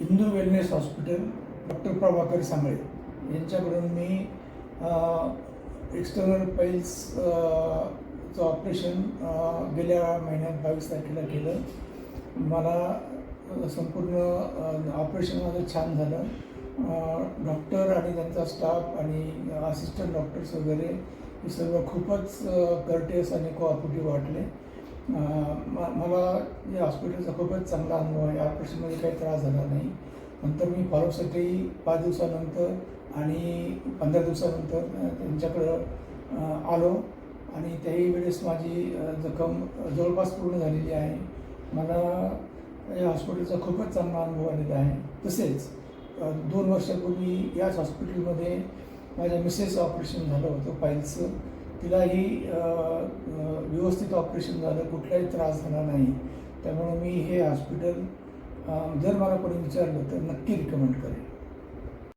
Hindu wellness hospital doctor Prabhakar Sangle यांच्याकडून मी external piles चं operation गेल्या महिन्यात 22 तारखेला केलं. मला संपूर्ण ऑपरेशन माझं छान झालं. डॉक्टर आणि त्यांचा स्टाफ आणि असिस्टंट डॉक्टर्स वगैरे हे सर्व खूपच कर्टेस आणि कोऑपरेटिव्ह वाटले. मला या हॉस्पिटलचा खूपच चांगला अनुभव आहे. ऑपरेशनमध्ये काही त्रास झाला नाही. नंतर मी फॉलोअपसाठी 5 दिवसानंतर आणि 15 दिवसानंतर त्यांच्याकडं आलो आणि त्याही वेळेस माझी जखम जवळपास पूर्ण झालेली आहे. मला या हॉस्पिटलचा खूपच चांगला अनुभव आलेला आहे. तसेच 2 वर्षापूर्वी याच हॉस्पिटलमध्ये माझ्या मिसेसचं ऑपरेशन झालं होतं पाईल्सचं. तिलाही व्यवस्थित ऑपरेशन झालं, कुठलाही त्रास झाला नाही. त्यामुळे मी हे हॉस्पिटल जर मला कोणी विचारलं तर नक्की रिकमेंड करेन.